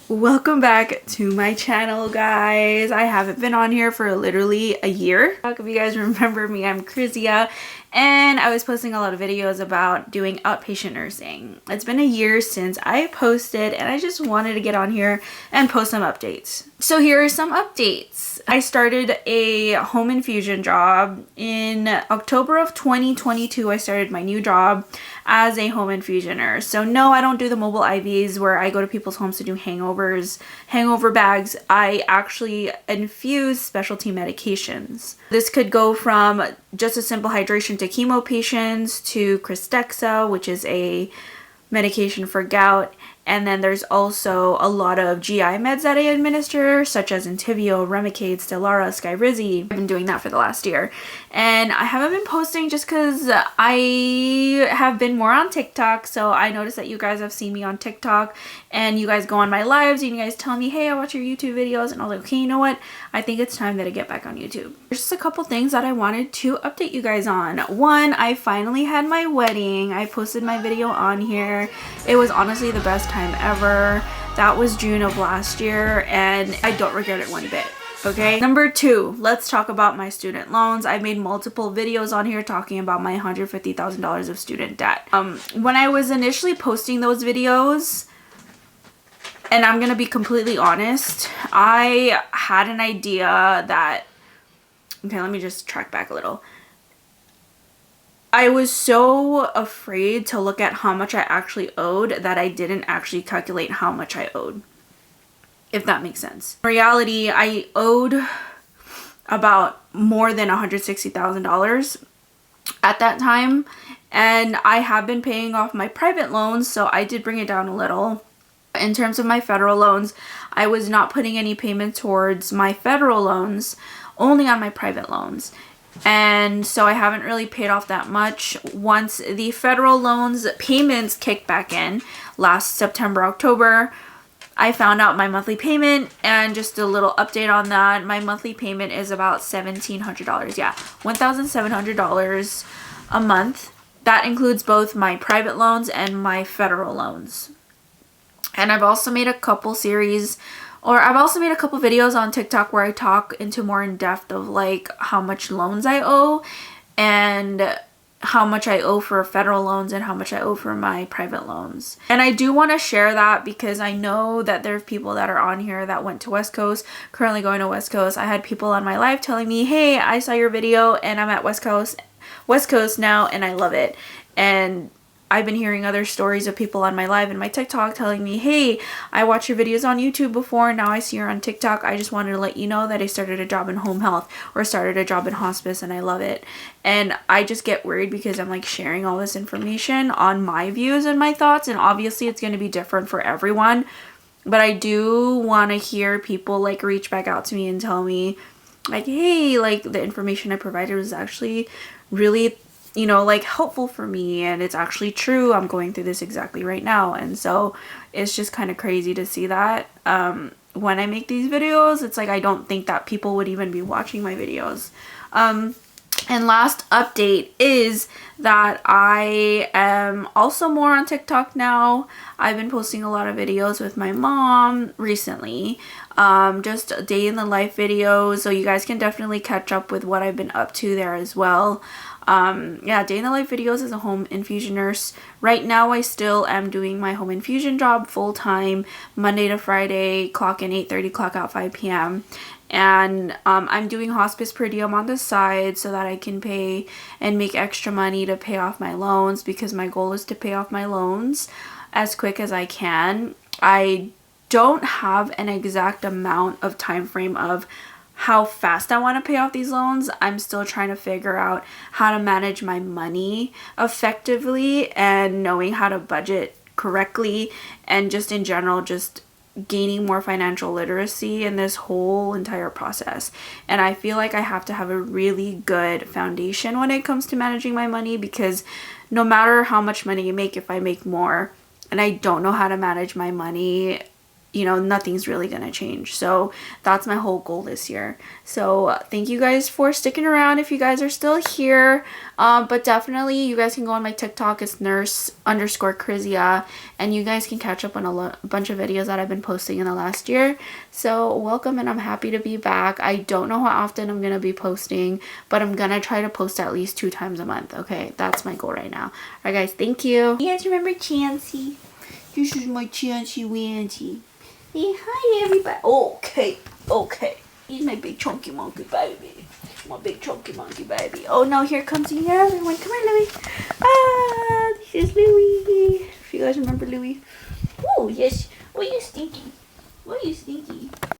Welcome back to my channel, guys. I haven't been on here for literally a year. If you guys remember me, I'm Krizia, and I was posting a lot of videos about doing outpatient nursing. It's been a year since I posted, and I just wanted to get on here and post some updates. So here are some updates. I started a home infusion job in October of 2022. I started my new job as a home infusion nurse. So no, I don't do the mobile IVs where I go to people's homes to do hangover bags. I actually infuse specialty medications. This could go from just a simple hydration to chemo patients to Krystexxa, which is a medication for gout. And then there's also a lot of GI meds that I administer, such as Entyvio, Remicade, Stelara, Skyrizi. I've been doing that for the last year. And I haven't been posting just because I have been more on TikTok. So I noticed that you guys have seen me on TikTok and you guys go on my lives and you guys tell me, hey, I watch your YouTube videos. And I was like, okay, you know what? I think it's time that I get back on YouTube. There's just a couple things that I wanted to update you guys on. One, I finally had my wedding. I posted my video on here. It was honestly the best time ever. That was June of last year and I don't regret it one bit. Okay. Number two, let's talk about my student loans. I made multiple videos on here talking about my $150,000 of student debt. When I was initially posting those videos, and I'm gonna be completely honest, I had an idea that, okay, let me just track back a little. I was so afraid to look at how much I actually owed that I didn't actually calculate how much I owed, if that makes sense. In reality, I owed about more than $160,000 at that time, and I have been paying off my private loans, so I did bring it down a little. In terms of my federal loans, I was not putting any payment towards my federal loans, only on my private loans. And so I haven't really paid off that much. Once the federal loans payments kicked back in last September, October, I found out my monthly payment, and just a little update on that. My monthly payment is about $1,700. Yeah, $1,700 a month. That includes both my private loans and my federal loans. And I've also made a couple videos on TikTok where I talk into more in depth of like how much loans I owe and how much I owe for federal loans and how much I owe for my private loans. And I do want to share that because I know that there are people that are on here that went to West Coast, currently going to West Coast. I had people on my live telling me, hey, I saw your video and I'm at West Coast now and I love it. And I've been hearing other stories of people on my live and my TikTok telling me, hey, I watched your videos on YouTube before, now I see you're on TikTok. I just wanted to let you know that I started a job in home health or started a job in hospice and I love it. And I just get worried because I'm like sharing all this information on my views and my thoughts, and obviously it's going to be different for everyone. But I do want to hear people like reach back out to me and tell me like, hey, like the information I provided was actually really, you know, like helpful for me and it's actually true. I'm going through this exactly right now. And so it's just kind of crazy to see that when I make these videos, it's like I don't think that people would even be watching my videos. And last update is that I am also more on TikTok now. I've been posting a lot of videos with my mom recently, just day in the life videos, so you guys can definitely catch up with what I've been up to there as well. Yeah, day in the life videos as a home infusion nurse. Right now I still am doing my home infusion job full time, Monday to Friday, clock in 8:30, clock out 5 p.m. And I'm doing hospice per diem on the side so that I can pay and make extra money to pay off my loans, because my goal is to pay off my loans as quick as I can. I don't have an exact amount of time frame of how fast I want to pay off these loans. I'm still trying to figure out how to manage my money effectively and knowing how to budget correctly, and just in general just gaining more financial literacy in this whole entire process. And I feel like I have to have a really good foundation when it comes to managing my money, because no matter how much money you make, if I make more and I don't know how to manage my money, you know, nothing's really gonna change. So that's my whole goal this year. So thank you guys for sticking around if you guys are still here. But definitely you guys can go on my TikTok. It's nurse_Krizia, and you guys can catch up on a bunch of videos that I've been posting in the last year. So welcome, and I'm happy to be back. I don't know how often I'm gonna be posting, but I'm gonna try to post at least 2 times a month. Okay, that's my goal right now. Alright guys, thank you. You guys remember Chansey? This is my Chansey Wancy. Say hi everybody. Okay. He's my big chunky monkey baby. My big chunky monkey baby. Oh no, here comes the other one. Come on, Louie. Ah, this is Louie. If you guys remember Louie. Oh yes. Oh, you stinky. Oh, you stinky.